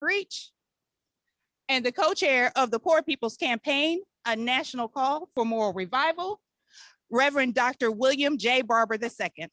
Outreach, and the co-chair of the Poor People's Campaign, a national call for moral revival, Reverend Dr. William J. Barber II.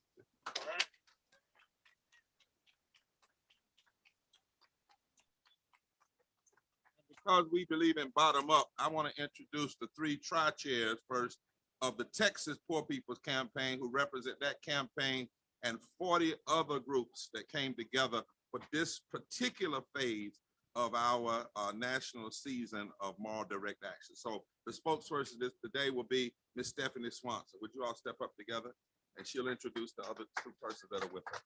Because we believe in bottom up, I want to introduce the three tri-chairs first of the Texas Poor People's Campaign, who represent that campaign and 40 other groups that came together for this particular phase of our national season of moral direct action. So the spokesperson today will be Ms. Stephanie Swanson. Would you all step up together? And she'll introduce the other two persons that are with her.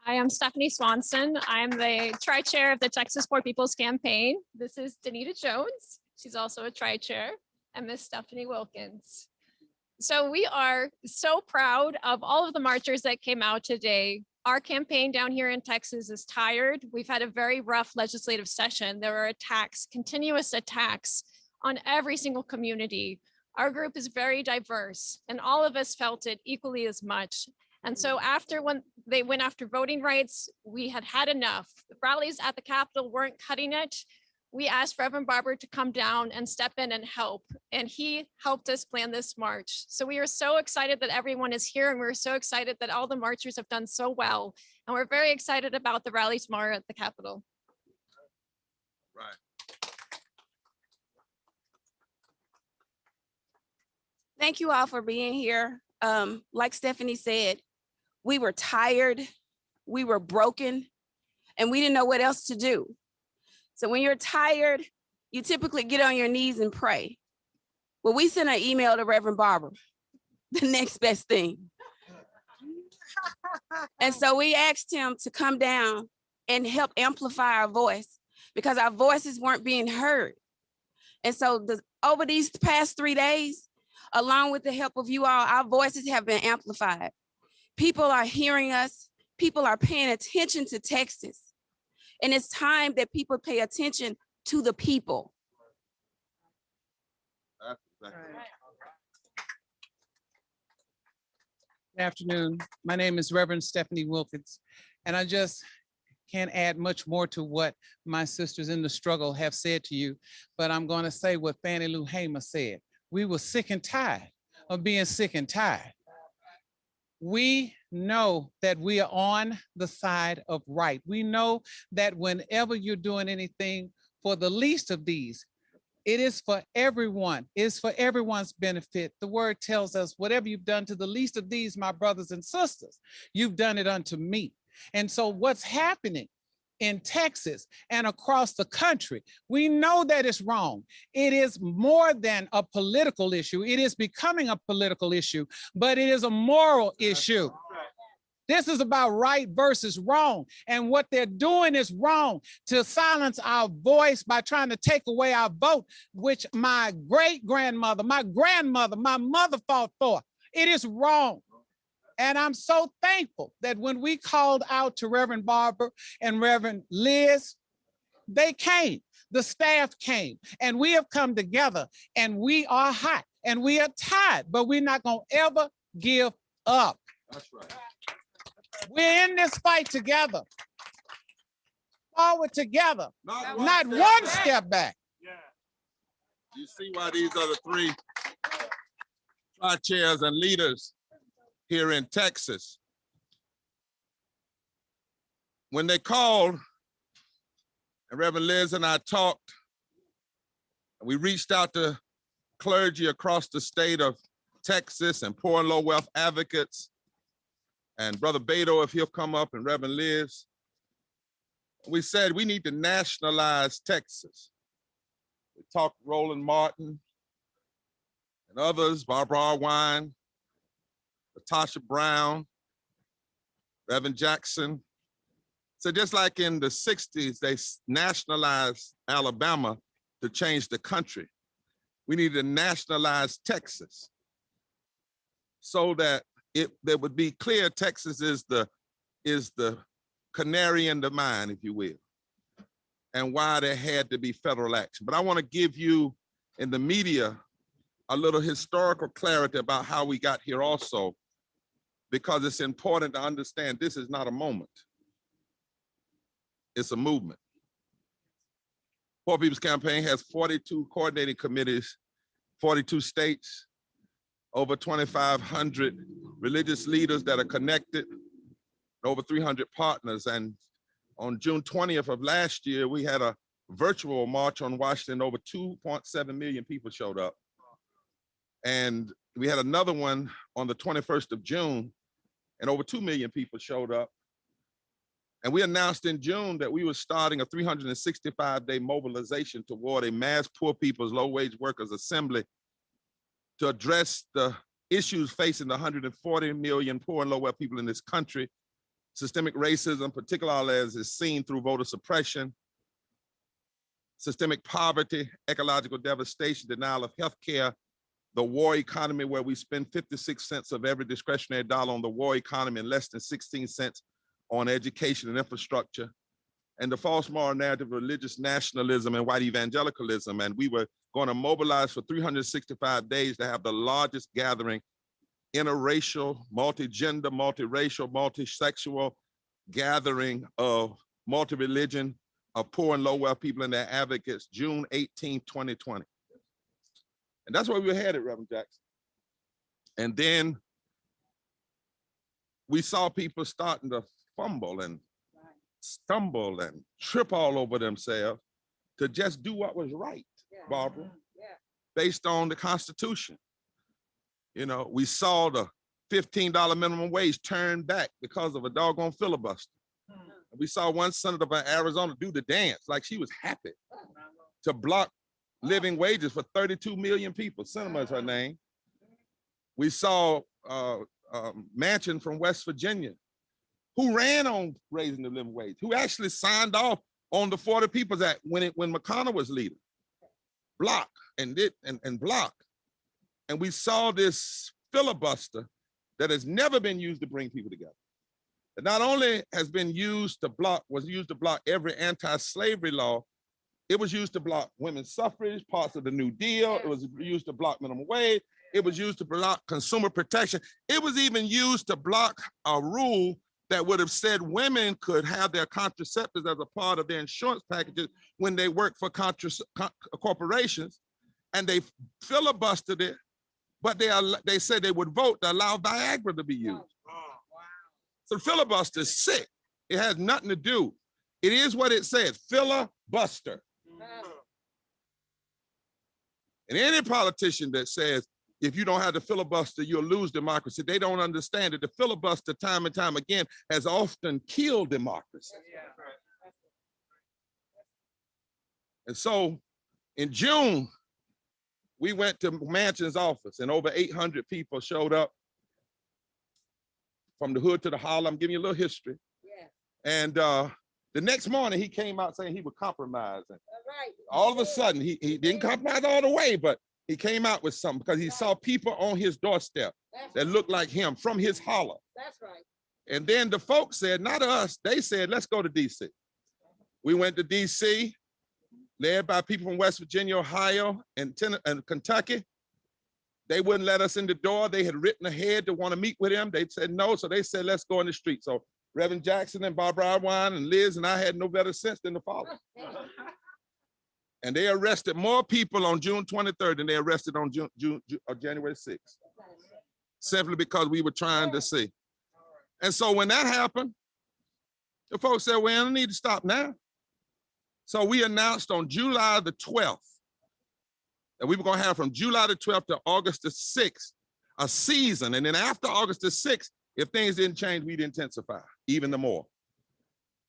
Hi, I'm Stephanie Swanson. I'm the tri-chair of the Texas Poor People's Campaign. This is Danita Jones. She's also a tri-chair, and Miss Stephanie Wilkins. So we are so proud of all of the marchers that came out today. Our campaign down here in Texas is tired. We've had a very rough legislative session. There are attacks, continuous attacks on every single community. Our group is very diverse, and all of us felt it equally as much. And so when they went after voting rights, we had had enough. The rallies at the Capitol weren't cutting it. We asked Reverend Barber to come down and step in and help, and he helped us plan this march. So we are so excited that everyone is here, and we're so excited that all the marchers have done so well. And we're very excited about the rally tomorrow at the Capitol. Right. Thank you all for being here. Like Stephanie said, we were tired, we were broken, and we didn't know what else to do. So when you're tired, you typically get on your knees and pray. Well, we sent an email to Reverend Barber, the next best thing. And so we asked him to come down and help amplify our voice because our voices weren't being heard. And so over these past 3 days, along with the help of you all, our voices have been amplified. People are hearing us. People are paying attention to Texas. And it's time that people pay attention to the people. Right. Good afternoon. My name is Reverend Stephanie Wilkins, and I just can't add much more to what my sisters in the struggle have said to you, but I'm going to say what Fannie Lou Hamer said. We were sick and tired of being sick and tired. We know that we are on the side of right. We know that whenever you're doing anything for the least of these, it is for everyone. It's for everyone's benefit. The word tells us, whatever you've done to the least of these, my brothers and sisters, you've done it unto me. And so what's happening in Texas and across the country, we know that it's wrong. It is more than a political issue. It is becoming a political issue, but it is a moral issue. This is about right versus wrong. And what they're doing is wrong, to silence our voice by trying to take away our vote, which my great-grandmother, my grandmother, my mother fought for. It is wrong. And I'm so thankful that when we called out to Reverend Barber and Reverend Liz, they came, the staff came, and we have come together, and we are hot and we are tired, but we're not gonna ever give up. That's right. We're in this fight together, forward together, not one back. step back. Yeah. You see why these are the three tri-chairs and leaders here in Texas. When they called, and Reverend Liz and I talked, we reached out to clergy across the state of Texas and poor and low wealth advocates, and Brother Beto, if he'll come up, and Reverend Liz. We said we need to nationalize Texas. We talked Roland Martin and others, Barbara Wine, Natasha Brown, Reverend Jackson. So just like in the 60s, they nationalized Alabama to change the country. We need to nationalize Texas so that it would be clear Texas is the canary in the mine, if you will, and why there had to be federal action. But I want to give you in the media a little historical clarity about how we got here also, because it's important to understand this is not a moment. It's a movement. Poor People's Campaign has 42 coordinating committees, 42 states, over 2,500 religious leaders that are connected, over 300 partners. And on June 20th of last year, we had a virtual march on Washington. Over 2.7 million people showed up. And we had another one on the 21st of June, and over 2 million people showed up. And we announced in June that we were starting a 365-day mobilization toward a mass poor people's low-wage workers assembly to address the issues facing the 140 million poor and low-wealth people in this country. Systemic racism, particularly as is seen through voter suppression, systemic poverty, ecological devastation, denial of health care, the war economy, where we spend 56 cents of every discretionary dollar on the war economy and less than 16 cents on education and infrastructure, and the false moral narrative of religious nationalism and white evangelicalism. And we were going to mobilize for 365 days to have the largest gathering, interracial, multi-gender, multiracial, multi-sexual gathering of multi-religion, of poor and low-wealth people and their advocates, June 18, 2020. And that's where we were headed, Reverend Jackson. And then we saw people starting to fumble and stumble and trip all over themselves to just do what was right, Barbara, based on the Constitution. You know, we saw the $15 minimum wage turned back because of a doggone filibuster. We saw one senator from Arizona do the dance like she was happy to block living wages for 32 million people. Sinema is her name. We saw Manchin from West Virginia, who ran on raising the living wage, who actually signed off on the 40 People's Act when McConnell was leader. Block and block. And we saw this filibuster that has never been used to bring people together. It not only has been used to block, was used to block every anti-slavery law, it was used to block women's suffrage, parts of the New Deal. It was used to block minimum wage. It was used to block consumer protection. It was even used to block a rule that would have said women could have their contraceptives as a part of their insurance packages when they work for corporations. And they filibustered it, but they said they would vote to allow Viagra to be used. So filibuster is sick. It has nothing to do. It is what it says, filibuster. And any politician that says, if you don't have the filibuster, you'll lose democracy, they don't understand that the filibuster time and time again has often killed democracy. And so in June, we went to Manchin's office and over 800 people showed up from the hood to the holler. I'm giving you a little history. And the next morning he came out saying he would compromise. And all of a sudden, he didn't compromise all the way, but he came out with something because he saw people on his doorstep that looked like him from his holler. That's right. And then the folks said, not us, they said, let's go to DC. We went to DC, led by people from West Virginia, Ohio, and Kentucky. They wouldn't let us in the door. They had written ahead to want to meet with him. They said no, so they said, let's go in the street. So Reverend Jackson and Barbara Irwine and Liz and I had no better sense than to follow. And they arrested more people on June 23rd than they arrested on January 6th, simply because we were trying to see. And so when that happened, the folks said, well, I need to stop now. So we announced on July the 12th that we were going to have from July the 12th to August the 6th, a season. And then after August the 6th, if things didn't change, we'd intensify even the more.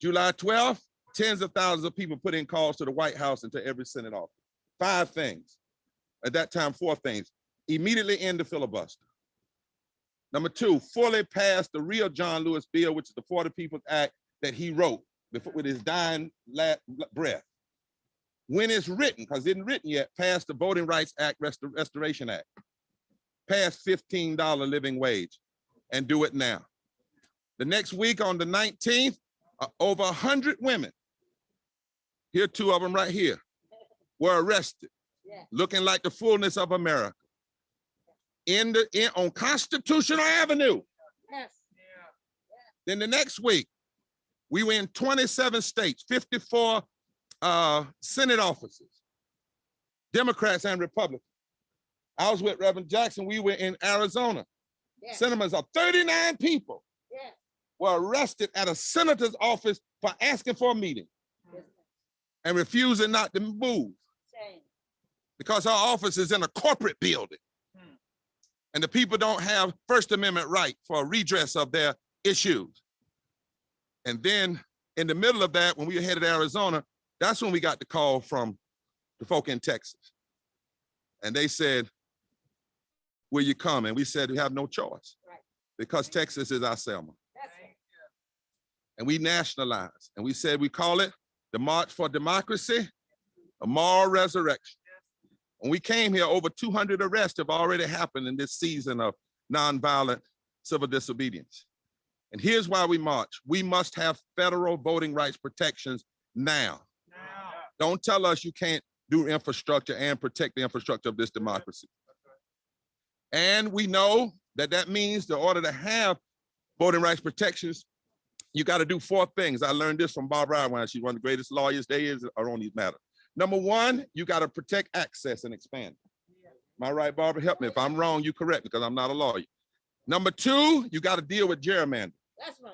July 12th, tens of thousands of people put in calls to the White House and to every Senate office. 5 things. At that time, 4 things. Immediately end the filibuster. Number 2, fully pass the real John Lewis bill, which is the 40 People's Act that he wrote with his dying breath. When it's written, because it isn't written yet, pass the Voting Rights Act, Restoration Act. Pass $15 living wage and do it now. The next week on the 19th, over 100 women, here 2 of them right here, were arrested, looking like the fullness of America. On Constitutional Avenue. Then the next week, we were in 27 states, 54 Senate offices, Democrats and Republicans. I was with Reverend Jackson. We were in Arizona. Yes. Senators of 39 people Yes. were arrested at a senator's office for asking for a meeting and refusing not to move because our office is in a corporate building and the people don't have First Amendment right for a redress of their issues. And then in the middle of that, when we were headed to Arizona, that's when we got the call from the folk in Texas. And they said, will you come? And we said, we have no choice because Texas is our Selma. And we nationalized. And we said, we call it the March for Democracy, a moral resurrection. When we came here, over 200 arrests have already happened in this season of nonviolent civil disobedience. And here's why we march. We must have federal voting rights protections now. Don't tell us you can't do infrastructure and protect the infrastructure of this democracy. And we know that that means in order to have voting rights protections, you got to do 4 things. I learned this from Barber. She's one of the greatest lawyers there are on these matters. Number 1, you got to protect access and expand. Am I right, Barber? Help me. If I'm wrong, you correct because I'm not a lawyer. Number 2, you got to deal with gerrymandering. That's right.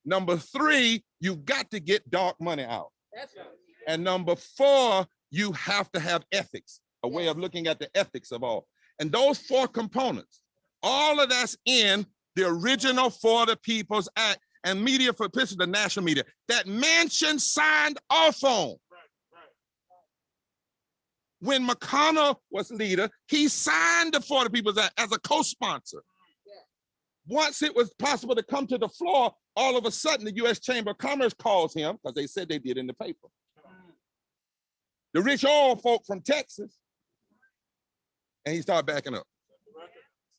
Number 3, you got to get dark money out. That's right. And number 4, you have to have ethics, a way of looking at the ethics of all. And those 4 components, all of that's in the original For the People's Act and media for the national media that Manchin signed off on. When McConnell was leader, he signed the For the People's Act as a co-sponsor. Once it was possible to come to the floor, all of a sudden the U.S. Chamber of Commerce calls him, because they said they did in the paper. The rich oil folk from Texas, and he started backing up.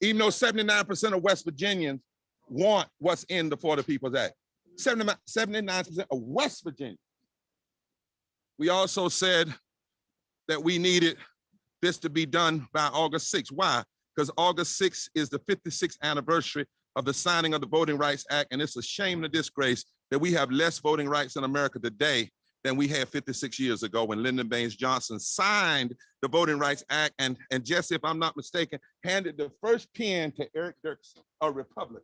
Even though 79% of West Virginians want what's in the For the People's Act. 79% of West Virginia. We also said that we needed this to be done by August 6th. Why? Because August 6th is the 56th anniversary of the signing of the Voting Rights Act, and it's a shame and a disgrace that we have less voting rights in America today than we had 56 years ago when Lyndon Baines Johnson signed the Voting Rights Act, and Jesse, if I'm not mistaken, handed the first pen to Eric Dirksen, a Republican,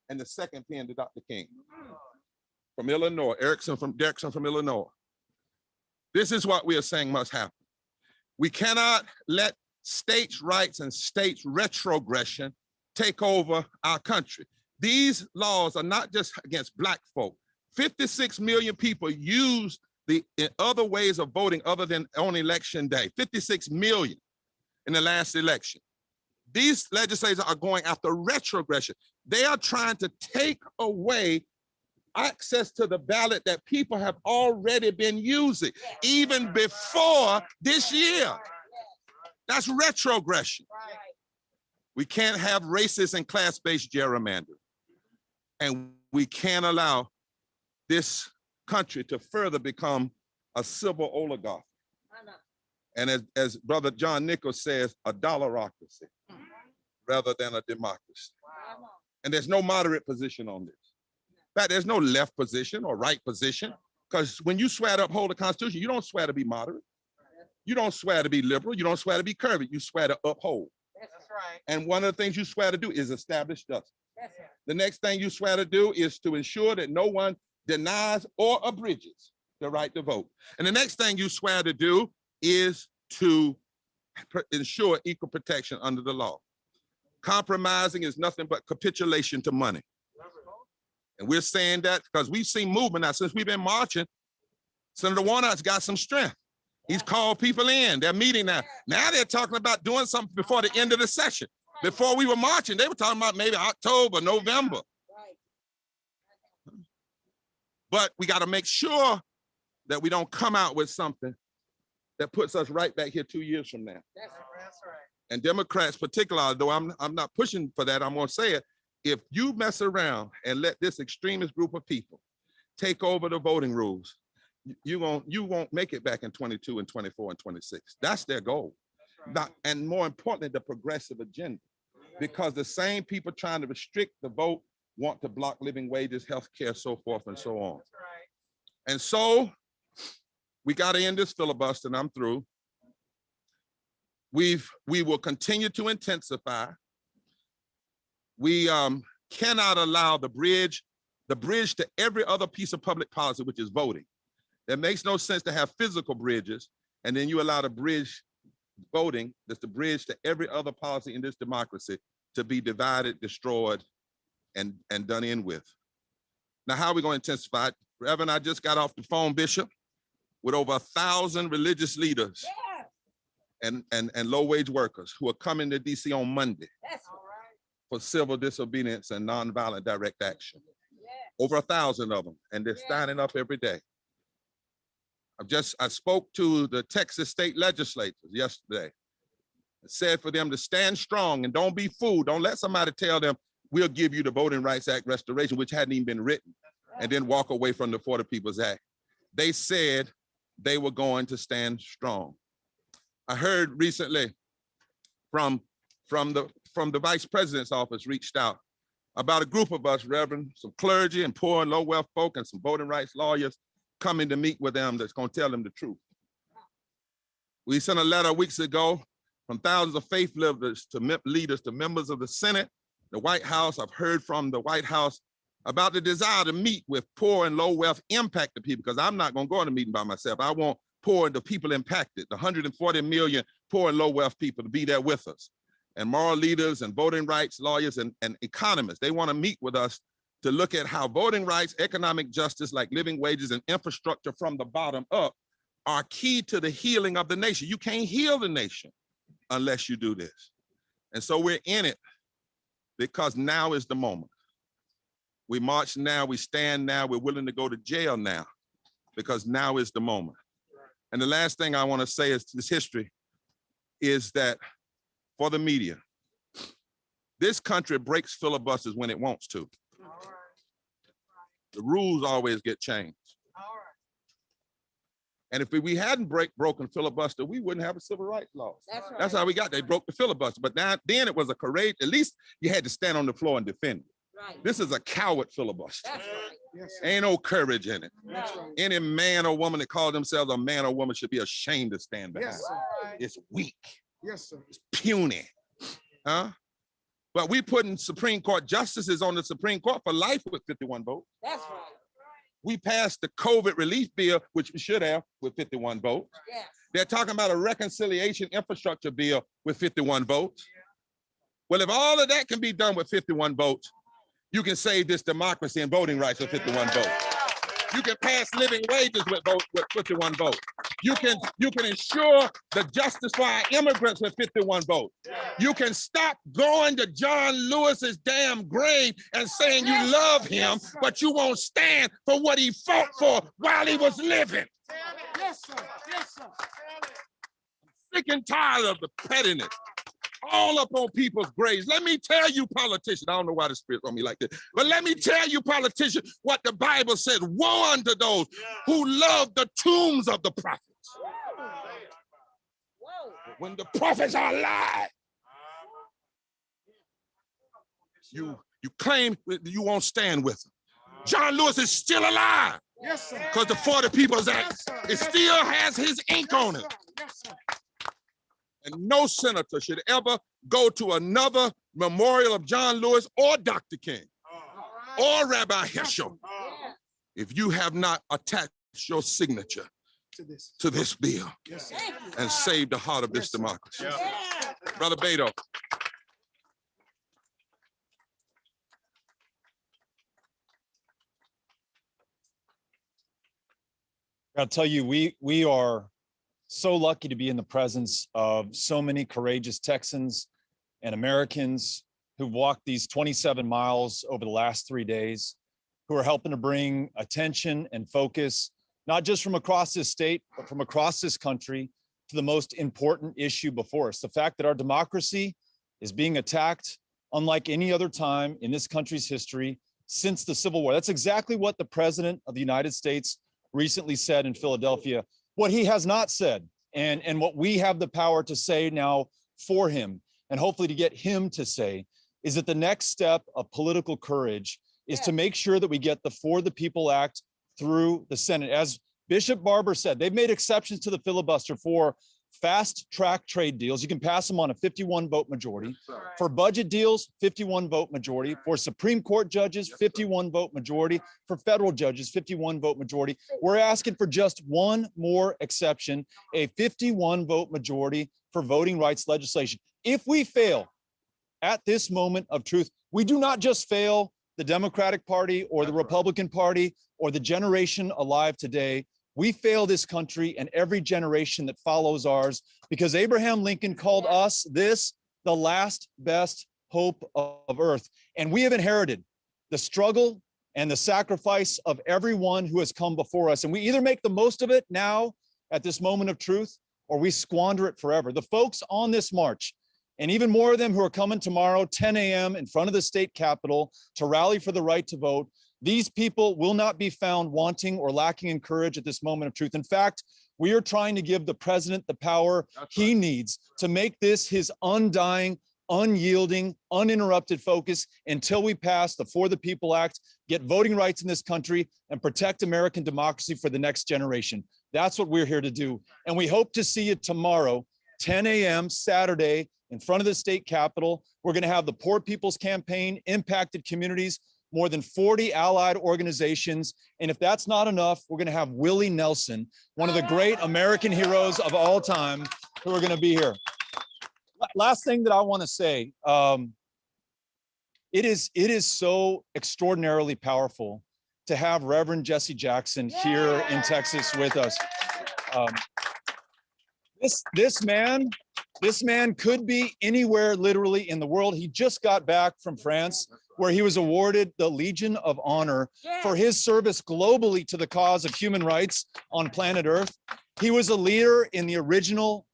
and the second pen to Dr. King from Illinois, Dirksen from Illinois. This is what we are saying must happen. We cannot let states' rights and states' retrogression take over our country. These laws are not just against Black folk. 56 million people use the other ways of voting other than on election day. 56 million in the last election. These legislators are going after retrogression. They are trying to take away access to the ballot that people have already been using, even before this year. That's retrogression. We can't have racist and class-based gerrymandering. And we can't allow this country to further become a civil oligarchy. And as Brother John Nichols says, a dollarocracy rather than a democracy. And there's no moderate position on this. In fact, there's no left position or right position, because when you swear to uphold the Constitution, you don't swear to be moderate. You don't swear to be liberal. You don't swear to be curvy. You swear to uphold. That's right. And one of the things you swear to do is establish justice. The next thing you swear to do is to ensure that no one denies or abridges the right to vote. And the next thing you swear to do is to ensure equal protection under the law. Compromising is nothing but capitulation to money. And we're saying that because we've seen movement now since we've been marching. Senator Warnock's got some strength. He's called people in. They're meeting now. Now they're talking about doing something before the end of the session. Before we were marching, they were talking about maybe October, November. But we got to make sure that we don't come out with something that puts us right back here 2 years from now. That's right. And Democrats particularly, though I'm not pushing for that, I'm going to say it. If you mess around and let this extremist group of people take over the voting rules, you won't make it back in 22 and 24 and 26. That's their goal. Not, and more importantly, the progressive agenda, because the same people trying to restrict the vote want to block living wages, health care, so forth and so on. And so we got to end this filibuster, and I'm through. We will continue to intensify. We cannot allow the bridge to every other piece of public policy, which is voting. It makes no sense to have physical bridges, and then you allow the bridge voting, that's the bridge to every other policy in this democracy, to be divided, destroyed, and done in with. Now, how are we going to intensify it? Reverend, I just got off the phone, Bishop, with over 1,000 religious leaders and low-wage workers who are coming to DC on Monday for civil disobedience and nonviolent direct action. Over 1,000 of them, and they're standing up every day. I spoke to the Texas state legislators yesterday and said for them to stand strong and don't be fooled. Don't let somebody tell them, we'll give you the Voting Rights Act restoration, which hadn't even been written, and then walk away from the For the People's Act. They said they were going to stand strong. I heard recently from the vice president's office reached out about a group of us, Reverend, some clergy and poor and low wealth folk and some voting rights lawyers coming to meet with them that's going to tell them the truth. We sent a letter weeks ago from thousands of faith leaders to members of the Senate, the White House. I've heard from the White House about the desire to meet with poor and low wealth impacted people, because I'm not going to go in a meeting by myself. I want poor and the people impacted, the 140 million poor and low wealth people, to be there with us. And moral leaders and voting rights lawyers and economists, they want to meet with us to look at how voting rights, economic justice, like living wages and infrastructure from the bottom up, are key to the healing of the nation. You can't heal the nation unless you do this. And so we're in it because now is the moment. We march now, we stand now, we're willing to go to jail now, because now is the moment. And the last thing I want to say is this history is that for the media, this country breaks filibusters when it wants to. The rules always get changed. And if we hadn't broken filibuster, we wouldn't have a civil rights law. That's how we got. They broke the filibuster, but then it was a courage. At least you had to stand on the floor and defend it. Right. This is a coward filibuster. Right. Yes, ain't no courage in it. Right. Any man or woman that calls themselves a man or woman should be ashamed to stand behind. Yes, it. It's weak. Yes, sir. It's puny. Huh? But we putting Supreme Court justices on the Supreme Court for life with 51 votes. That's right. We passed the COVID relief bill, which we should have, with 51 votes. Yes. They're talking about a reconciliation infrastructure bill with 51 votes. Well, if all of that can be done with 51 votes, you can save this democracy and voting rights with 51 votes. You can pass living wages with 51 votes. You can ensure the justice for our immigrants with 51 votes. You can stop going to John Lewis's damn grave and saying you love him, but you won't stand for what he fought for while he was living. Yes, sir. Yes, sir. I'm sick and tired of the pettiness all up on people's graves. Let me tell you, politicians, I don't know why the Spirit's on me like this, but let me tell you, politicians, what the Bible said: woe unto those who love the tombs of the prophets. When the prophets are alive, you claim you won't stand with them. John Lewis is still alive. Yes, sir. Because the 40 People's Act, it still has his ink on it. Yes, sir. And no senator should ever go to another memorial of John Lewis or Dr. King or Rabbi Heschel if you have not attached your signature to this bill and saved the heart of this democracy. Brother Beto. I'll tell you, we are so lucky to be in the presence of so many courageous Texans and Americans who've walked these 27 miles over the last 3 days, who are helping to bring attention and focus, not just from across this state, but from across this country, to the most important issue before us. The fact that our democracy is being attacked unlike any other time in this country's history since the Civil War. That's exactly what the President of the United States recently said in Philadelphia. What he has not said, and what we have the power to say now for him, and hopefully to get him to say, is that the next step of political courage is to make sure that we get the For the People Act through the Senate. As Bishop Barber said they've made exceptions to the filibuster for fast track trade deals. You can pass them on a 51 vote majority. For budget deals, 51 vote majority. For Supreme Court judges, 51 vote majority. For federal judges, 51 vote majority. We're asking for just one more exception, a 51 vote majority for voting rights legislation. If we fail at this moment of truth, we do not just fail the Democratic Party or the Republican Party or the generation alive today. We fail this country and every generation that follows ours, because Abraham Lincoln called us this the last best hope of earth. And we have inherited the struggle and the sacrifice of everyone who has come before us. And we either make the most of it now at this moment of truth, or we squander it forever. The folks on this march, and even more of them who are coming tomorrow, 10 a.m. in front of the state capitol to rally for the right to vote, these people will not be found wanting or lacking in courage at this moment of truth. In fact, we are trying to give the president the power he needs to make this his undying, unyielding, uninterrupted focus until we pass the For the People Act, get voting rights in this country, and protect American democracy for the next generation. That's what we're here to do. And we hope to see you tomorrow, 10 a.m. Saturday, in front of the state capitol. We're going to have the Poor People's Campaign, impacted communities, more than 40 allied organizations. And if that's not enough, we're going to have Willie Nelson, one of the great American heroes of all time, who are going to be here. Last thing that I want to say, it is so extraordinarily powerful to have Reverend Jesse Jackson here in Texas with us. This man could be anywhere literally in the world. He just got back from France, where he was awarded the Legion of Honor for his service globally to the cause of human rights on planet Earth. He was a leader in the original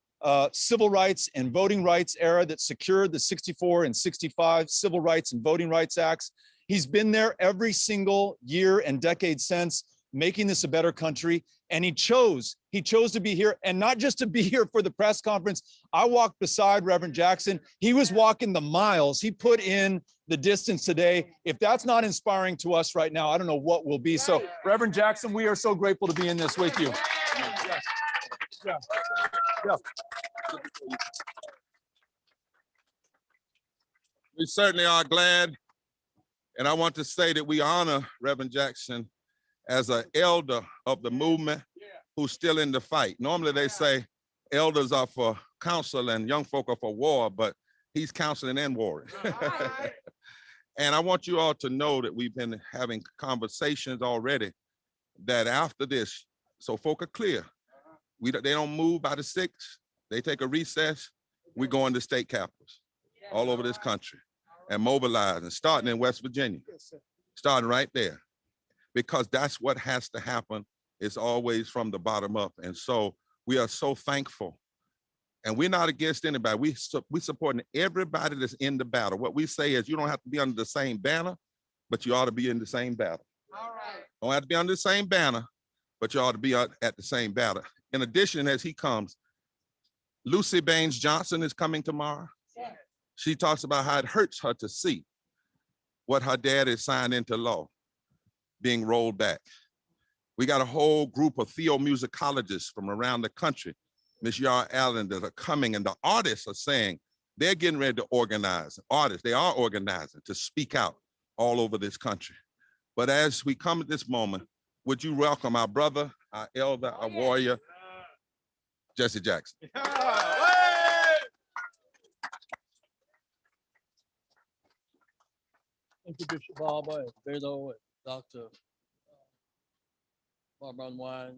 civil rights and voting rights era that secured the 64 and 65 Civil Rights and Voting Rights Acts. He's been there every single year and decade since, making this a better country. And he chose to be here, and not just to be here for the press conference. I walked beside Reverend Jackson. He was walking the miles. He put in the distance today. If that's not inspiring to us right now, I don't know what will be. So Reverend Jackson, we are so grateful to be in this with you. Yeah. We certainly are glad. And I want to say that we honor Reverend Jackson as an elder of the movement who's still in the fight. Normally they say elders are for counsel and young folk are for war, but he's counseling and warring. And I want you all to know that we've been having conversations already that after this, so folk are clear. They don't move by the 6th. They take a recess. We go into state capitals all over this country and mobilize, and starting in West Virginia, starting right there. Because that's what has to happen. It's always from the bottom up. And so we are so thankful. And we're not against anybody. We supporting everybody that's in the battle. What we say is you don't have to be under the same banner, but you ought to be in the same battle. All right. Don't have to be under the same banner, but you ought to be at the same battle. In addition, as he comes, Lucy Baines Johnson is coming tomorrow. Yeah. She talks about how it hurts her to see what her dad has signed into law being rolled back. We got a whole group of theomusicologists from around the country, Miss Yar Allen, that are coming, and the artists are saying they're getting ready to organize. Artists, they are organizing to speak out all over this country. But as we come at this moment, would you welcome our brother, our elder, our warrior, Jesse Jackson. Thank you, Bishop Barber and Beto and Dr. Barber and Wine.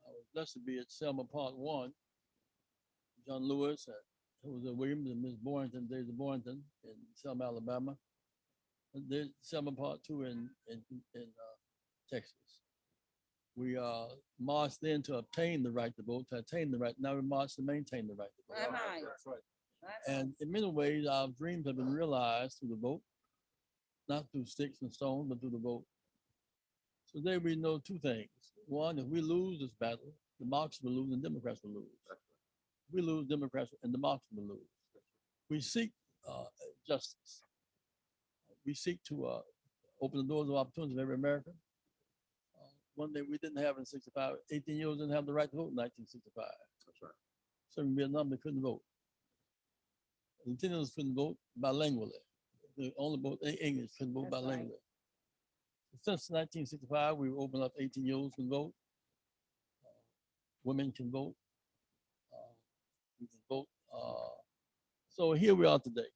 I was blessed to be at Selma Part 1. John Lewis, who was at Williams, and Ms. Boynton, Daisy Boynton in Selma, Alabama. And then Selma Part 2 in Texas. We marched then to obtain the right to vote, to attain the right. Now we march to maintain the right to vote. That's right. And in many ways, our dreams have been realized through the vote, not through sticks and stones, but through the vote. So today we know two things. One, if we lose this battle, democracy will lose and Democrats will lose. If we lose, Democrats and democracy will lose. We seek justice. We seek to open the doors of opportunity to every American. one thing we didn't have in 65, 18-year-olds didn't have the right to vote in 1965. That's right. So in Vietnam, they couldn't vote. Latinos couldn't vote bilingually. They only vote in English, couldn't vote That's right. bilingually. Since 1965, we opened up 18-year-olds can vote. Women can vote. We can vote. So here we are today,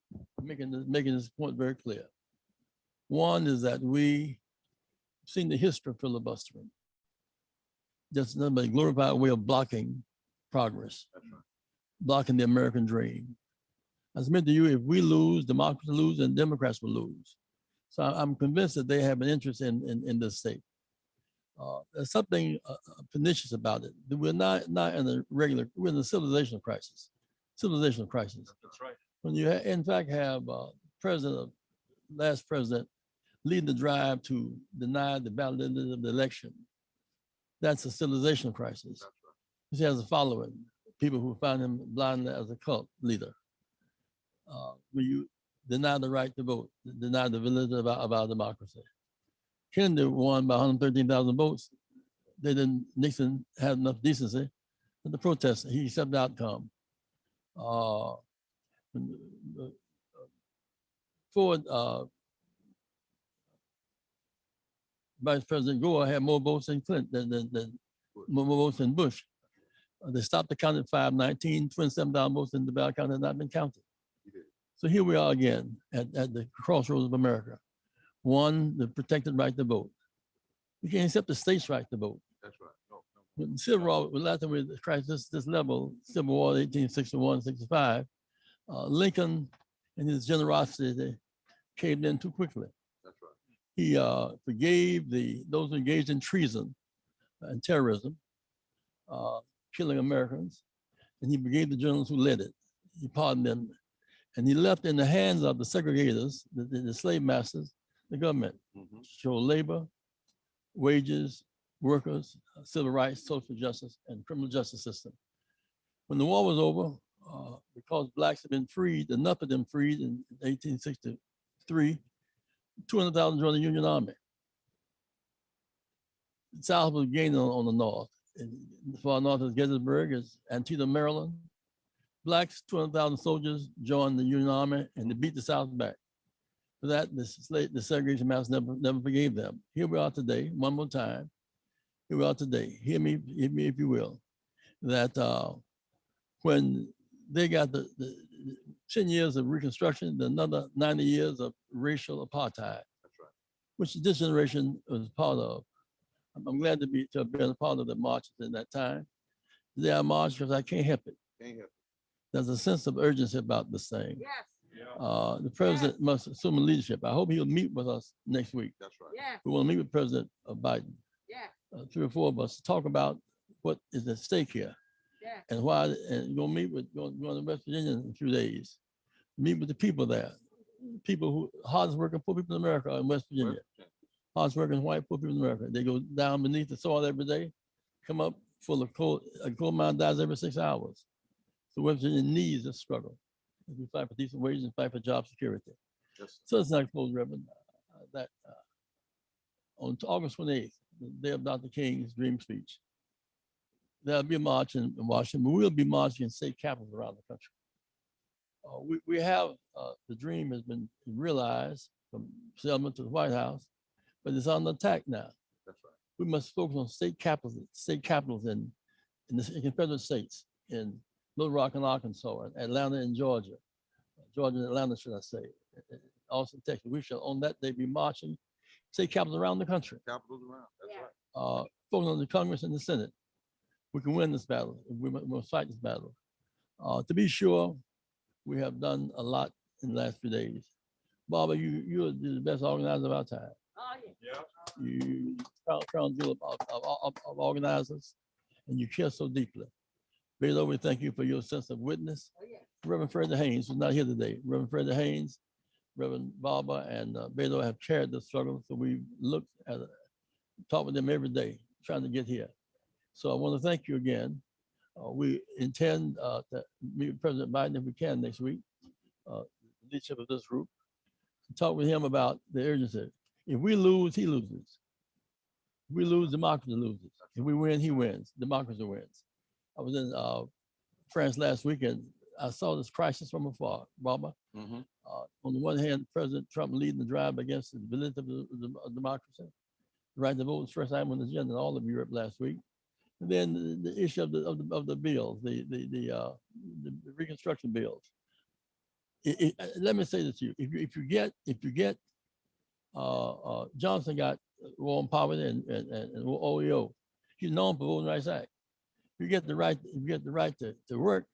making this point very clear. One is that we seen the history of filibustering. That's nothing but a glorified way of blocking progress, blocking the American dream. I submit to you, if we lose, democracy lose, and Democrats will lose. So I'm convinced that they have an interest in this state. There's something pernicious about it. We're not in a regular, we're in a civilizational crisis. Civilizational crisis. That's right. When you in fact have last president leading the drive to deny the validity of the election, that's a civilizational crisis. He has a following, people who find him blindly as a cult leader. When you deny the right to vote, deny the validity of our democracy. Kennedy won by 113,000 votes. Nixon had enough decency in the protest. He accepted the outcome. Ford, Vice President Gore had more votes than Clinton, more votes than Bush. They stopped the count at 519, 27,000 votes in the ballot count had not been counted. So here we are again at the crossroads of America. One, the protected right to vote. You can't accept the state's right to vote. That's right. When Civil War, last time we crashed this level, Civil War 1861, 65, Lincoln and his generosity caved in too quickly. That's right. He forgave those engaged in treason and terrorism, killing Americans, and he forgave the journalists who led it. He pardoned them, and he left in the hands of the segregators, the slave masters, the government, show labor, wages, workers, civil rights, social justice, and criminal justice system. When the war was over, because blacks had been freed, enough of them freed in 1863, 200,000 joined the Union Army. The South was gaining on the North. As far north as Gettysburg, is Antietam, Maryland. Blacks, 200,000 soldiers joined the Union Army and they beat the South back. For that, the segregation masters never forgave them. Here we are today, one more time. Here we are today. Hear me if you will. That when they got the 10 years of Reconstruction, another 90 years of racial apartheid, That's right. which this generation was part of. I'm glad to have been a part of the marches in that time. Today I march because I can't help it. Can't help it. There's a sense of urgency about this thing. Yes. The president must assume leadership. I hope he'll meet with us next week. That's right. Yes. We want to meet with President Biden, Yes. 3 or 4 of us, to talk about what is at stake here Yes. and why. And going to West Virginia in a few days. Meet with the people there, people who hardest working poor people in America are in West Virginia. Hardest working white poor people in America. They go down beneath the soil every day, come up full of coal. A coal mine dies every 6 hours. So West Virginia needs this struggle. We fight for decent wages and fight for job security. Yes. So it's not close, Reverend, that on August 28th, the day of Dr. King's dream speech, there'll be a march in Washington, but we'll be marching in state capitals around the country. We have, the dream has been realized from Selma to the White House, but it's on attack now. That's right. We must focus on state capitals in the Confederate States, in Little Rock and Arkansas, and Atlanta and Georgia and Atlanta, should I say, also Texas. We shall on that day be marching state capitals around the country. Capitals around. That's Yeah. right. Focus on the Congress and the Senate. We can win this battle. We must fight this battle. To be sure, we have done a lot in the last few days. Barber, you're the best organizer of our time. Oh, yeah. You crown jewel of organizers, and you care so deeply. Beto, we thank you for your sense of witness. Oh, yeah. Reverend Freddie Haynes, who's not here today. Reverend Freddie Haynes, Reverend Barber, and Beto have carried the struggle. So we looked at it, talk with them every day, trying to get here. So I want to thank you again. We intend to meet with President Biden if we can next week, the leadership of this group, to talk with him about the urgency. If we lose, he loses. If we lose, democracy loses. If we win, he wins. Democracy wins. I was in France last weekend. I saw this crisis from afar, Barber. On the one hand, President Trump leading the drive against the validity of democracy. The right to vote was first item on the agenda in all of Europe last week. And then the issue of the bills, the reconstruction bills. Let me say this to you: if you get Johnson got war on poverty and OEO, he's known for Voting Rights Act. You get the right to work,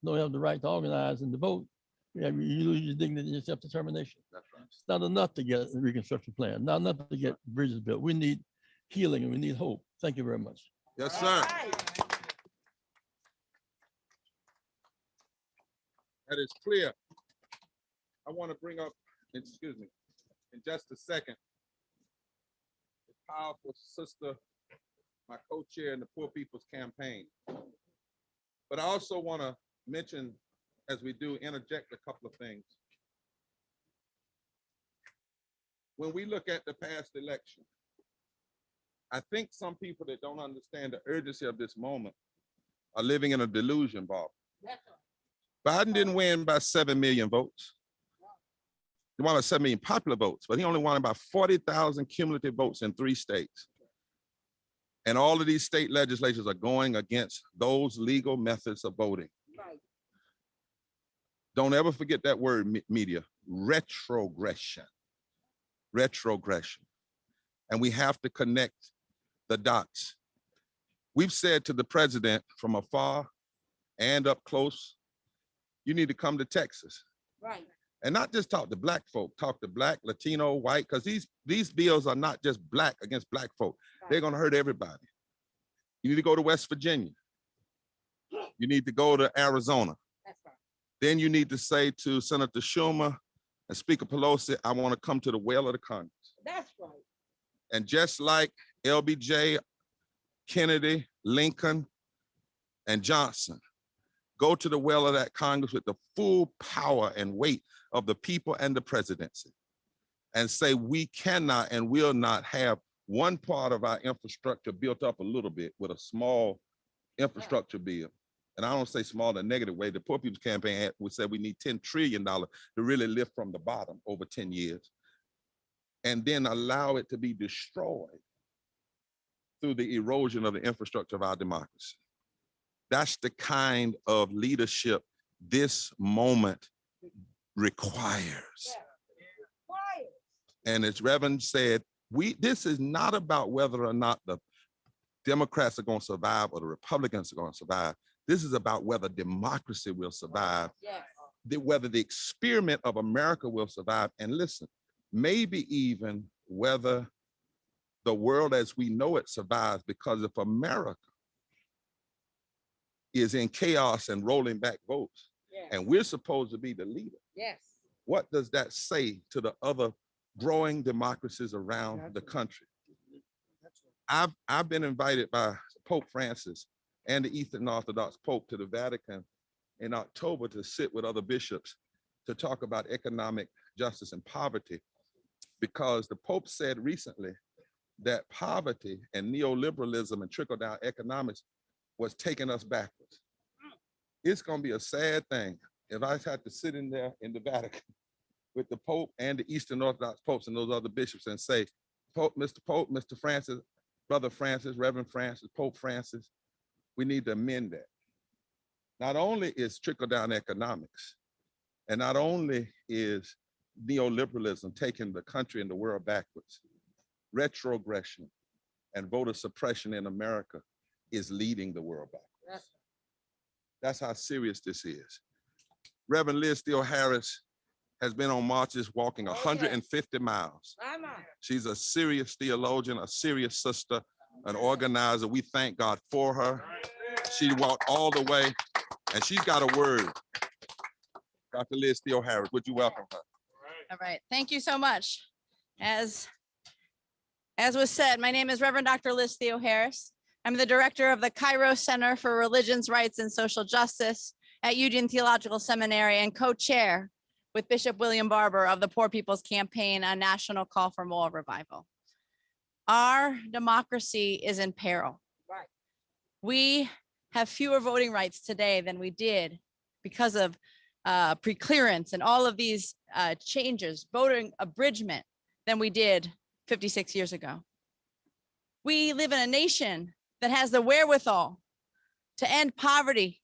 don't have the right to organize and to vote. You lose your dignity and your self-determination. That's right. It's not enough to get a reconstruction plan, not enough to get bridges built. We need healing and we need hope. Thank you very much. Yes, sir. That is clear. I want to bring up, excuse me, in just a second, the powerful sister, my co-chair in the Poor People's Campaign. But I also want to mention, as we do, interject a couple of things. When we look at the past election, I think some people that don't understand the urgency of this moment are living in a delusion, Bob. Biden didn't win by 7 million votes. He won by 7 million popular votes, but he only won about 40,000 cumulative votes in 3 states. And all of these state legislatures are going against those legal methods of voting. Right. Don't ever forget that word, media, retrogression. Retrogression. And we have to connect the dots. We've said to the president from afar and up close, you need to come to Texas. Right. And not just talk to Black folk, talk to Black, Latino, white, because these bills are not just Black against Black folk. Right. They're going to hurt everybody. You need to go to West Virginia. You need to go to Arizona. That's right. Then you need to say to Senator Schumer and Speaker Pelosi, I want to come to the well of the Congress. That's right. And just like LBJ, Kennedy, Lincoln, and Johnson, go to the well of that Congress with the full power and weight of the people and the presidency and say we cannot and will not have one part of our infrastructure built up a little bit with a small infrastructure bill. And I don't say small in a negative way. The Poor People's Campaign would say we need $10 trillion to really lift from the bottom over 10 years and then allow it to be destroyed through the erosion of the infrastructure of our democracy. That's the kind of leadership this moment requires. And as Reverend said, this is not about whether or not the Democrats are going to survive or the Republicans are going to survive. This is about whether democracy will survive, whether the experiment of America will survive. And listen, maybe even whether the world as we know it survives, because if America is in chaos and rolling back votes, and we're supposed to be the leader, what does that say to the other growing democracies around the country? I've been invited by Pope Francis and the Eastern Orthodox Pope to the Vatican in October to sit with other bishops to talk about economic justice and poverty, because the Pope said recently that poverty and neoliberalism and trickle-down economics was taking us backwards. It's going to be a sad thing if I had to sit in there in the Vatican with the Pope and the Eastern Orthodox popes and those other bishops and say, Pope, Mr. Francis, Brother Francis, Reverend Francis, Pope Francis, we need to amend that. Not only is trickle-down economics, and not only is neoliberalism taking the country and the world backwards, retrogression and voter suppression in America is leading the world backwards. That's how serious this is. Reverend Liz Steele Harris has been on marches walking 150 miles. She's a serious theologian, a serious sister, an organizer. We thank God for her. She walked all the way, and she's got a word. Dr. Liz Steele Harris, would you welcome her? All right, thank you so much. As was said, my name is Reverend Dr. Liz Steele Harris. I'm the director of the Cairo Center for Religions, Rights, and Social Justice at Union Theological Seminary and co-chair with Bishop William Barber of the Poor People's Campaign, a national call for moral revival. our democracy is in peril. Right. We have fewer voting rights today than we did because of preclearance and all of these changes, voting abridgment, than we did 56 years ago. We live in a nation that has the wherewithal to end poverty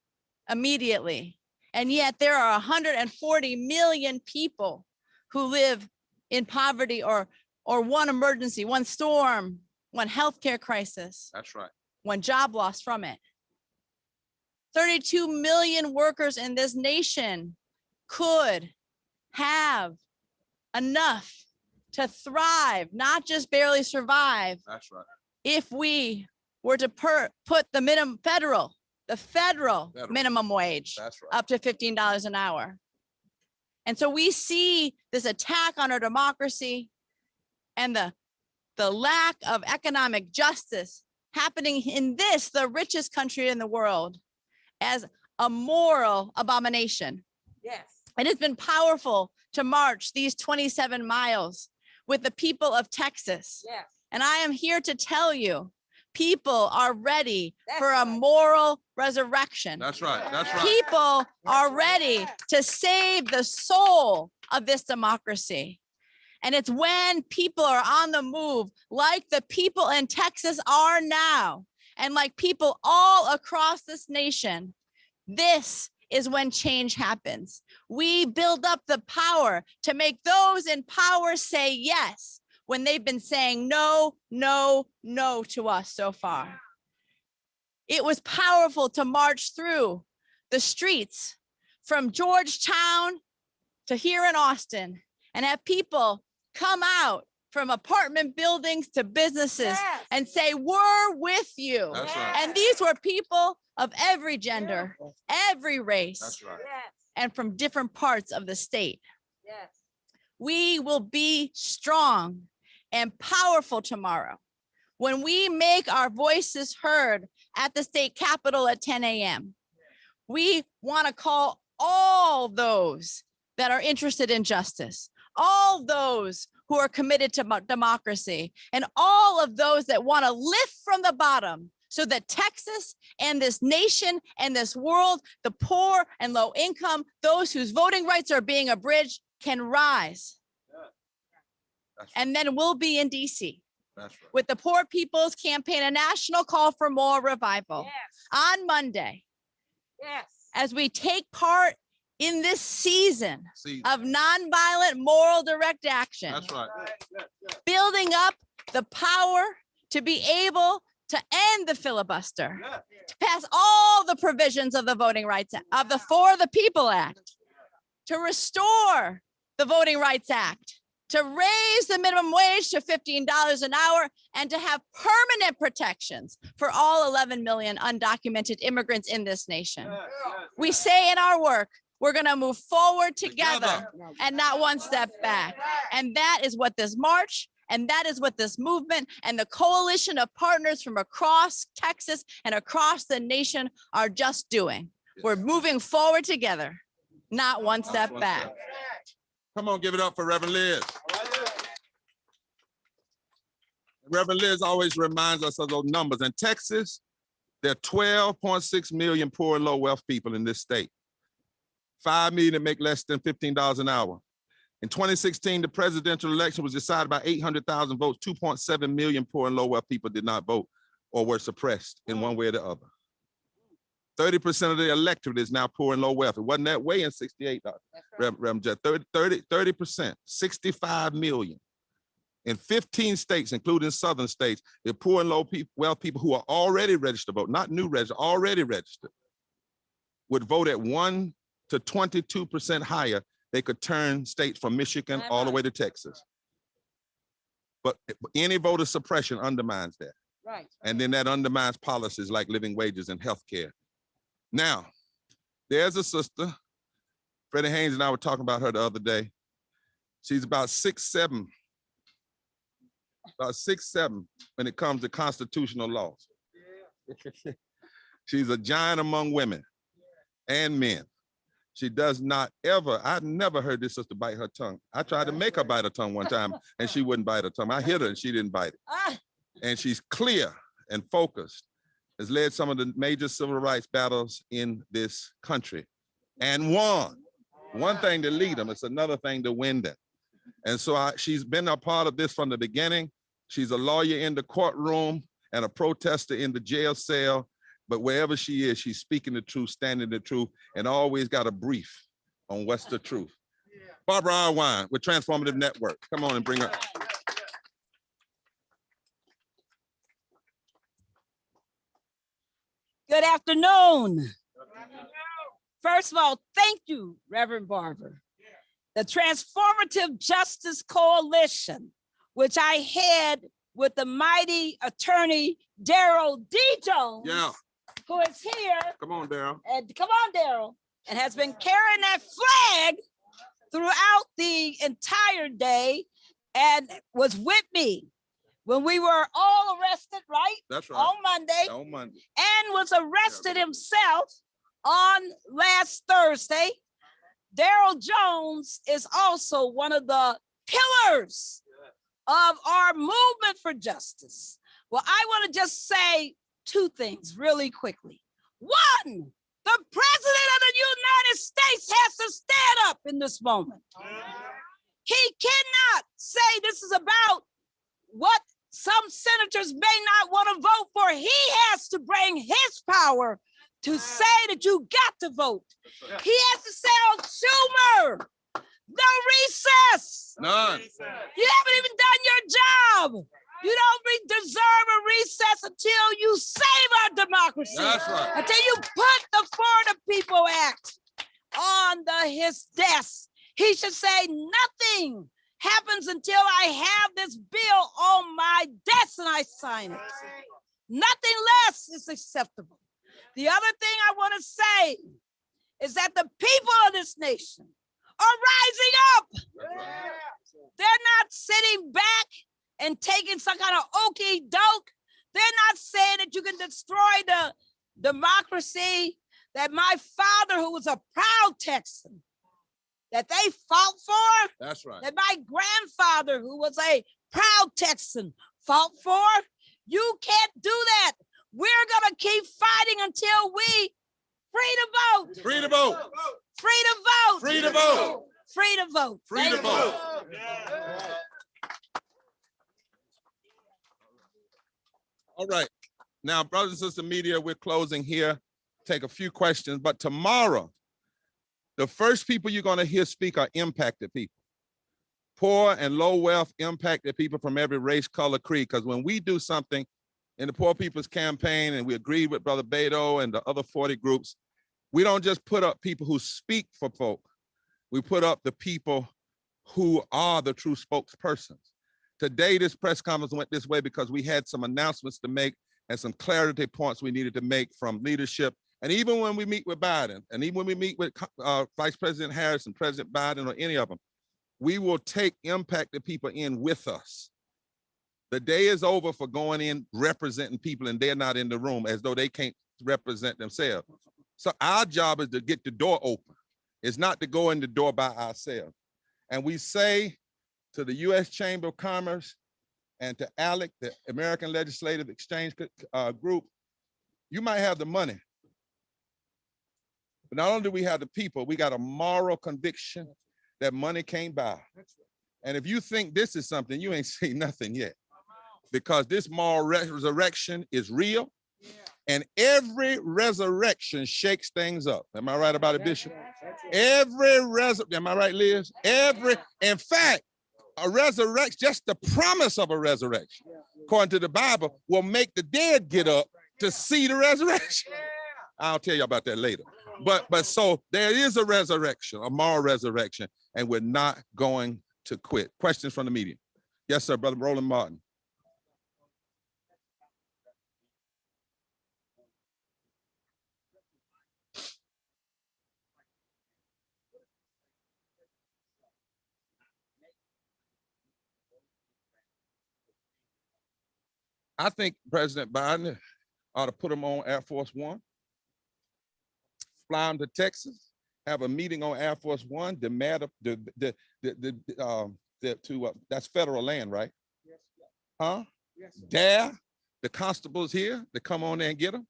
immediately. And yet there are 140 million people who live in poverty or one emergency, one storm, one healthcare crisis, That's right. one job loss from it. 32 million workers in this nation could have enough to thrive, not just barely survive, That's right. if we were to put the federal minimum wage That's right. up to $15 an hour. And so we see this attack on our democracy and the lack of economic justice happening in this, the richest country in the world, as a moral abomination. Yes. It has been powerful to march these 27 miles with the people of Texas. Yes. And I am here to tell you, people are ready That's for a right. moral resurrection. That's right. That's right. People are ready to save the soul of this democracy. And it's when people are on the move, like the people in Texas are now, and like people all across this nation, this is when change happens. We build up the power to make those in power say yes when they've been saying no, no, no to us so far. It was powerful to march through the streets from Georgetown to here in Austin and have people come out from apartment buildings to businesses Yes. and say, we're with you. That's right. And these were people of every gender, every race, That's right. Yes. and from different parts of the state. Yes. We will be strong and powerful tomorrow when we make our voices heard at the state capitol at 10 a.m. We want to call all those that are interested in justice, all those who are committed to democracy, and all of those that want to lift from the bottom so that Texas and this nation and this world, the poor and low income, those whose voting rights are being abridged, can rise. That's right. And then we'll be in DC That's right. with the Poor People's Campaign, a national call for more revival Yes. on Monday, Yes. as we take part in this season See, of nonviolent moral direct action, that's right. building up the power to be able to end the filibuster, to pass all the provisions of the Voting Rights Act, of the For the People Act, to restore the Voting Rights Act, to raise the minimum wage to $15 an hour, and to have permanent protections for all 11 million undocumented immigrants in this nation. We say in our work, we're going to move forward together and not one step back. And that is what this march, and that is what this movement and the coalition of partners from across Texas and across the nation are just doing. We're moving forward together, not one step back. Come on, give it up for Reverend Liz. Reverend Liz always reminds us of those numbers. In Texas, there are 12.6 million poor and low wealth people in this state. 5 million that make less than $15 an hour. In 2016, the presidential election was decided by 800,000 votes. 2.7 million poor and low wealth people did not vote or were suppressed in one way or the other. 30% of the electorate is now poor and low wealth. It wasn't that way in 68, Reverend Judge. 30%, 65 million. In 15 states, including southern states, the poor and low wealth people who are already registered to vote, not new registered, already registered, would vote at 1 to 22% higher. They could turn states from Michigan all the way to Texas. But any voter suppression undermines that. Right. And then that undermines policies like living wages and healthcare. Now, there's a sister, Freddie Haynes and I were talking about her the other day. She's about 6'7", when it comes to constitutional laws. She's a giant among women and men. She does not ever, I've never heard this sister bite her tongue. I tried to make her bite her tongue one time and she wouldn't bite her tongue. I hit her and she didn't bite it. and she's clear and focused, has led some of the major civil rights battles in this country and won. One thing to lead them, it's another thing to win them. And so she's been a part of this from the beginning. She's a lawyer in the courtroom and a protester in the jail cell, but wherever she is, she's speaking the truth, standing the truth, and always got a brief on what's the truth. Barbara Arwine with Transformative Network. Come on and bring her. Good afternoon. First of all, thank you, Reverend Barber. The Transformative Justice Coalition, which I head with the mighty attorney, Daryl D. Jones, Yeah, who is here, come on, Daryl. and come on, Daryl, and has been carrying that flag throughout the entire day and was with me when we were all arrested, right? That's right. On Monday, On Monday. and was arrested himself on last Thursday. Daryl Jones is also one of the pillars of our movement for justice. Well, I want to just say two things really quickly. One, the president of the United States has to stand up in this moment. He cannot say this is about what some senators may not want to vote for. He has to bring his power to say that you got to vote. He has to say, oh, Schumer, no recess. None. You haven't even done your job. You don't deserve a recess until you save our democracy. That's right. Until you put the For the People Act on his desk. He should say nothing happens until I have this bill on my desk and I sign it. Nothing less is acceptable. The other thing I want to say is that the people of this nation are rising up. They're not sitting back and taking some kind of okey doke. They're not saying that you can destroy the democracy that my father, who was a proud Texan, that they fought for. That's right. That my grandfather, who was a proud Texan, fought for. You can't do that. We're gonna keep fighting until we free to vote. Free to vote. Free to vote. Free to vote. Free to vote. Free to Thank you. vote. All right. Now, brothers and sisters media, we're closing here. Take a few questions, but tomorrow, the first people you're going to hear speak are impacted people. Poor and low wealth impacted people from every race, color, creed. Because when we do something in the Poor People's Campaign, and we agree with Brother Beto and the other 40 groups, we don't just put up people who speak for folk. We put up the people who are the true spokespersons. Today, this press conference went this way because we had some announcements to make and some clarity points we needed to make from leadership. And even when we meet with Biden, and even when we meet with Vice President Harris and President Biden or any of them, we will take impacted people in with us. The day is over for going in representing people and they're not in the room as though they can't represent themselves. So our job is to get the door open. It's not to go in the door by ourselves. And we say to the U.S. Chamber of Commerce and to ALEC, the American Legislative Exchange Group, you might have the money, but not only do we have the people, we got a moral conviction that money can't buy. And if you think this is something, you ain't seen nothing yet, because this moral resurrection is real, and every resurrection shakes things up. Am I right about it, Bishop? Every resurrection, am I right, Liz? In fact, a resurrection, just the promise of a resurrection, according to the Bible, will make the dead get up to see the resurrection. I'll tell you about that later. But so there is a resurrection, a moral resurrection, and we're not going to quit. Questions from the media? Yes, sir, Brother Roland Martin. I think President Biden ought to put them on Air Force One, fly them to Texas, have a meeting on Air Force One, demand that's federal land, right? Huh? dare the constables here to come on there and get them,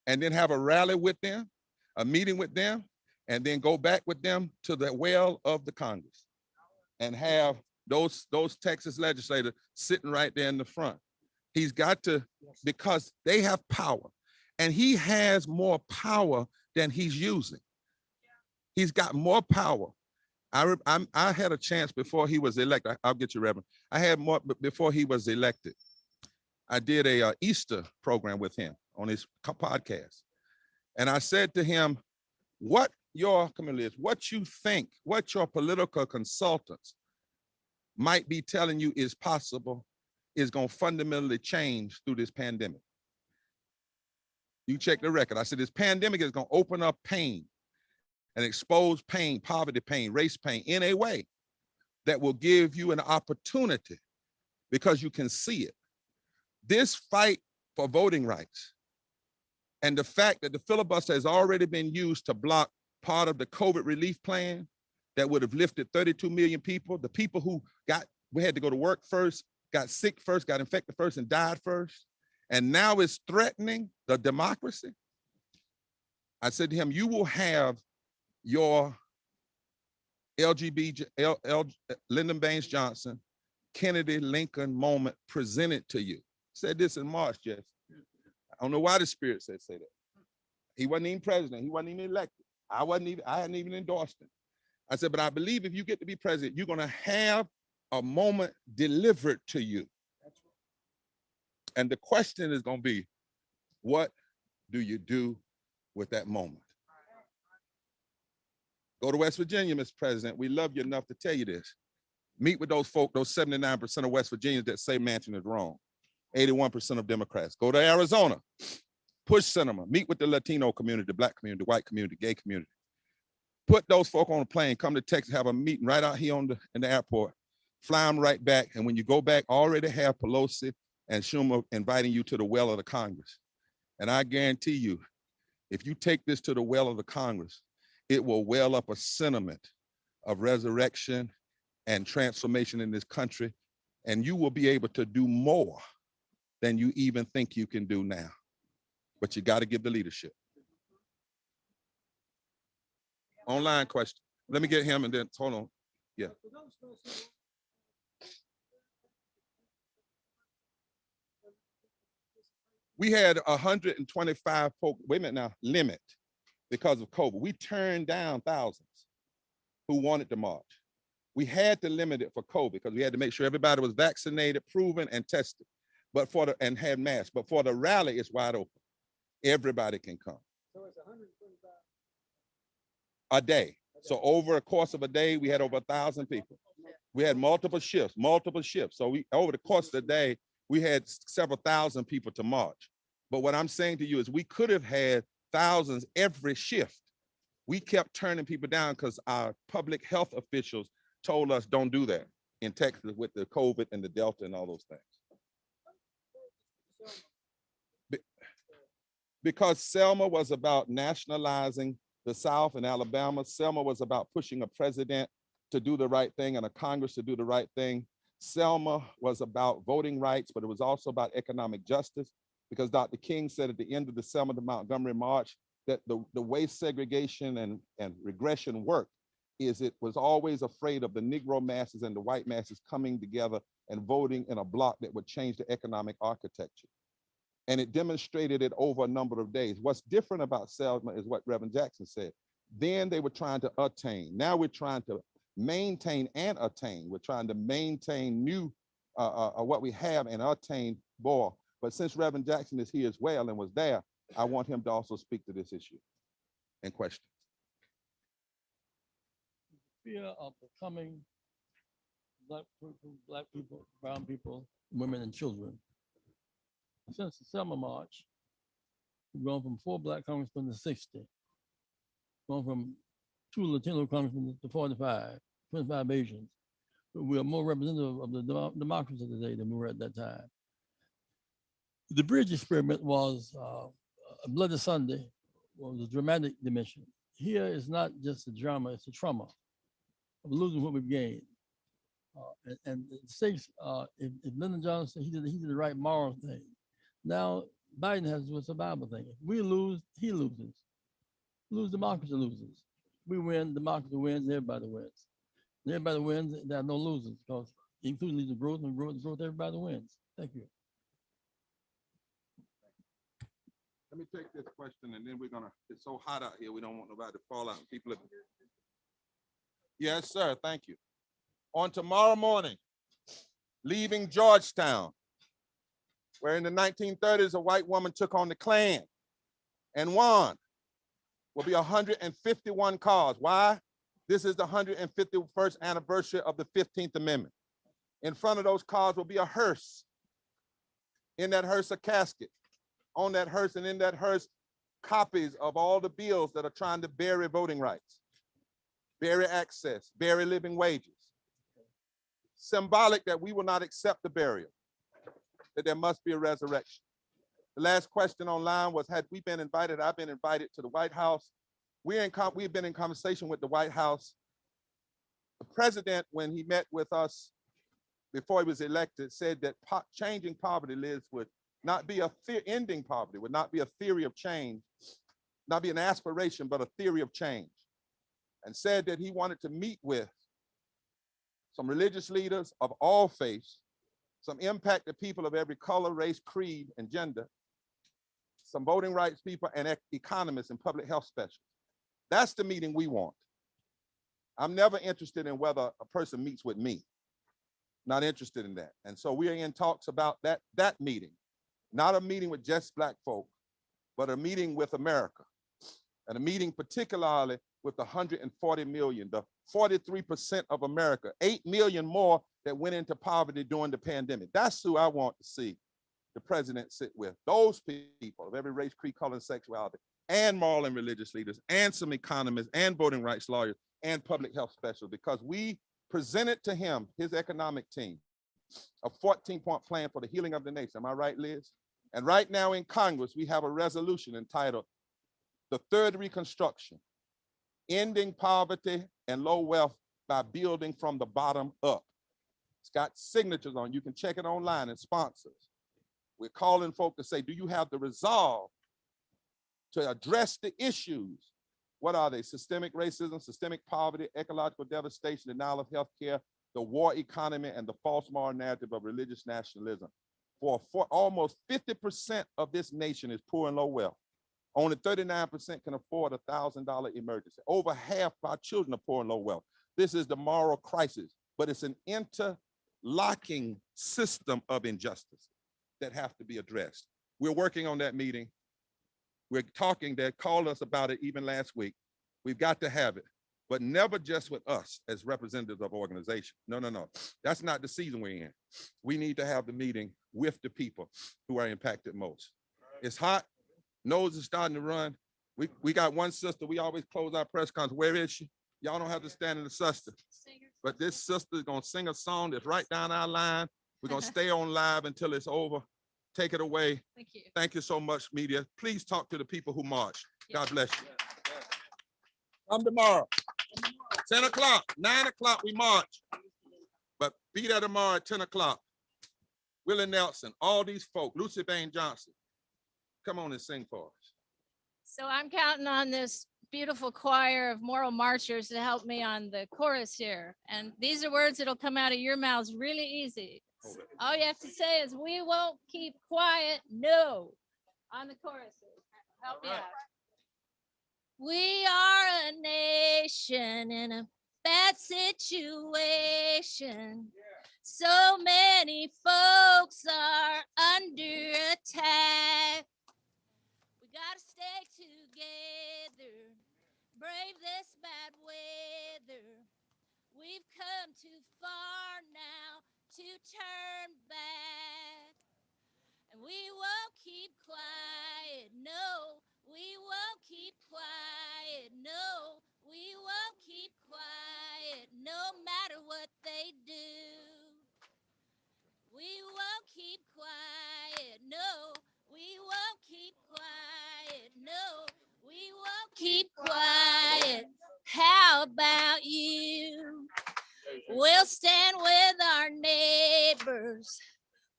and then have a rally with them, a meeting with them, and then go back with them to the well of the Congress and have those Texas legislators sitting right there in the front. He's got to, because they have power, and he has more power than he's using. He's got more power. I had a chance before he was elected. I'll get you, Reverend. I had more before he was elected. I did a Easter program with him on his podcast. And I said to him, what your community is, what you think, what your political consultants might be telling you is possible is going to fundamentally change through this pandemic. You check the record. I said, this pandemic is going to open up pain and expose pain, poverty pain, race pain in a way that will give you an opportunity because you can see it. This fight for voting rights and the fact that the filibuster has already been used to block part of the COVID relief plan that would have lifted 32 million people, the people who we had to go to work first, got sick first, got infected first, and died first, and now it's threatening the democracy. I said to him, you will have your Lyndon Baines Johnson, Kennedy Lincoln moment presented to you. Said this in March, Jess. I don't know why the Spirit said say that. He wasn't even president. He wasn't even elected. I hadn't even endorsed him. I said, but I believe if you get to be president, you're going to have a moment delivered to you. And the question is going to be, what do you do with that moment? Go to West Virginia, Mr. President. We love you enough to tell you this. Meet with those folk, those 79% of West Virginians that say Manchin is wrong. 81% of Democrats. Go to Arizona. Push Sinema. Meet with the Latino community, the Black community, the white community, gay community. Put those folk on a plane, come to Texas, have a meeting right out here in the airport, fly them right back. And when you go back, already have Pelosi and Schumer inviting you to the well of the Congress. And I guarantee you, if you take this to the well of the Congress, it will well up a sentiment of resurrection and transformation in this country. And you will be able to do more than you even think you can do now. But you got to give the leadership. Online question. Let me get him and then, hold on. Yeah. We had 125 folk, wait a minute now, limit because of COVID. We turned down thousands who wanted to march. We had to limit it for COVID because we had to make sure everybody was vaccinated, proven, and tested, and had masks. But for the rally, it's wide open. Everybody can come. So it's 125 a day. So over a course of a day, we had over 1,000 people. We had multiple shifts. So over the course of the day, we had several thousand people to march. But what I'm saying to you is we could have had thousands every shift. We kept turning people down because our public health officials told us don't do that in Texas with the COVID and the Delta and all those things. Because Selma was about nationalizing the South and Alabama. Selma was about pushing a president to do the right thing and a Congress to do the right thing. Selma was about voting rights, but it was also about economic justice, because Dr. King said at the end of the Selma to Montgomery March that the way segregation and regression worked is it was always afraid of the Negro masses and the white masses coming together and voting in a bloc that would change the economic architecture. And it demonstrated it over a number of days. What's different about Selma is what Reverend Jackson said. Then they were trying to attain. Now we're trying to maintain and attain. We're trying to maintain new, what we have and attain more. But since Reverend Jackson is here as well and was there, I want him to also speak to this issue and question. Fear of becoming black people, brown people, women and children. Since the Selma March, we've gone from 4 black congressmen to 60, gone from 2 Latino congressmen to 45, 25 Asians. We are more representative of the democracy today than we were at that time. The bridge experiment was a Bloody Sunday, was a dramatic dimension. Here is not just a drama, it's a trauma of losing what we've gained. And six, if Lyndon Johnson, he did the right moral thing. Now Biden has to do a survival thing. If we lose, he loses. Lose, democracy loses. We win, democracy wins, everybody wins. And everybody wins, there are no losers, because including the growth and growth, everybody wins. Thank you. Let me take this question and then it's so hot out here, we don't want nobody to fall out. People Yes, sir, thank you. On tomorrow morning, leaving Georgetown, where in the 1930s, a white woman took on the Klan and won, will be 151 cars. Why? This is the 151st anniversary of the 15th Amendment. In front of those cars will be a hearse. In that hearse, a casket. On that hearse and in that hearse, copies of all the bills that are trying to bury voting rights, bury access, bury living wages. Symbolic that we will not accept the burial, that there must be a resurrection. The last question online was, had we been invited? I've been invited to the White House. We've been in conversation with the White House. The president, when he met with us before he was elected, said that changing poverty, Liz, would not be ending poverty, would not be a theory of change, not be an aspiration, but a theory of change. And said that he wanted to meet with some religious leaders of all faiths, some impacted people of every color, race, creed, and gender, some voting rights people, and economists and public health specialists. That's the meeting we want. I'm never interested in whether a person meets with me. Not interested in that. And so we are in talks about that meeting. Not a meeting with just Black folk, but a meeting with America. And a meeting particularly with the 140 million, the 43% of America, 8 million more that went into poverty during the pandemic. That's who I want to see the president sit with. Those people of every race, creed, color, and sexuality, and moral and religious leaders, and some economists, and voting rights lawyers, and public health specialists, because we presented to him, his economic team, a 14-point plan for the healing of the nation. Am I right, Liz? And right now in Congress, we have a resolution entitled The Third Reconstruction, Ending Poverty and Low Wealth by Building from the Bottom Up. It's got signatures on, you can check it online, and sponsors. We're calling folk to say, do you have the resolve to address the issues? What are they? Systemic racism, systemic poverty, ecological devastation, denial of healthcare, the war economy, and the false moral narrative of religious nationalism. For almost 50% of this nation is poor and low wealth. Only 39% can afford a $1,000 emergency. Over half of our children are poor and low wealth. This is the moral crisis, but it's an interlocking system of injustice that have to be addressed. We're working on that meeting. We're talking, they called us about it even last week. We've got to have it, but never just with us as representatives of organizations. No. That's not the season we're in. We need to have the meeting with the people who are impacted most. It's hot, nose is starting to run. We got one sister, we always close our press conference. Where is she? Y'all don't have to stand in the sister. But this sister is gonna sing a song that's right down our line. We're gonna stay on live until it's over. Take it away. Thank you. Thank you so much, media. Please talk to the people who march. God bless you. Come tomorrow, 10 o'clock, 9 o'clock, we march. But be there tomorrow at 10 o'clock. Willie Nelson, all these folk, Lucy Bain Johnson, come on and sing for us. So I'm counting on this beautiful choir of moral marchers to help me on the chorus here. And these are words that'll come out of your mouths really easy. All you have to say is, we won't keep quiet, no, on the choruses. Help me out. We are a nation in a bad situation. So many folks are under attack. We gotta stay together, brave this bad weather. We've come too far now to turn back. And we won't keep quiet, no. We won't keep quiet, no. We won't keep quiet, no matter what they do. We won't keep quiet, no. We won't keep quiet, no. We won't keep quiet. How about you? We'll stand with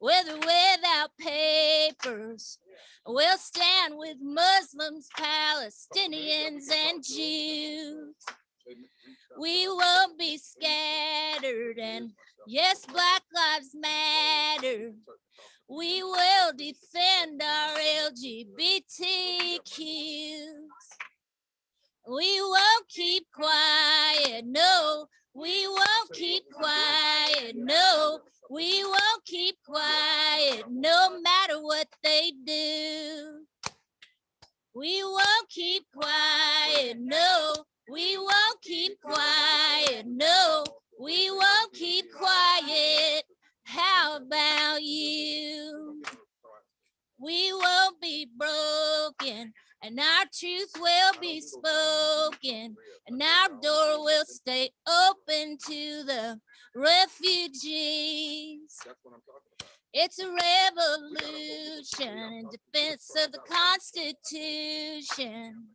with or without papers. We'll stand with Muslims, Palestinians, and Jews. We won't be scattered, and yes, Black Lives Matter. We will defend our LGBTQs. We won't keep quiet, no. We won't keep quiet, no. We won't keep quiet, no matter what they do. We won't keep quiet, no. We won't keep quiet, no. We won't keep quiet. How about you? We won't be broken, and our truth will be spoken, and our door will stay open to the refugees. It's a revolution in defense of the Constitution.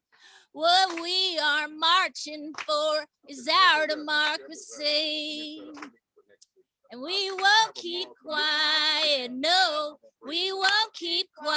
What we are marching for is our democracy. And we won't keep quiet, no, we won't keep quiet.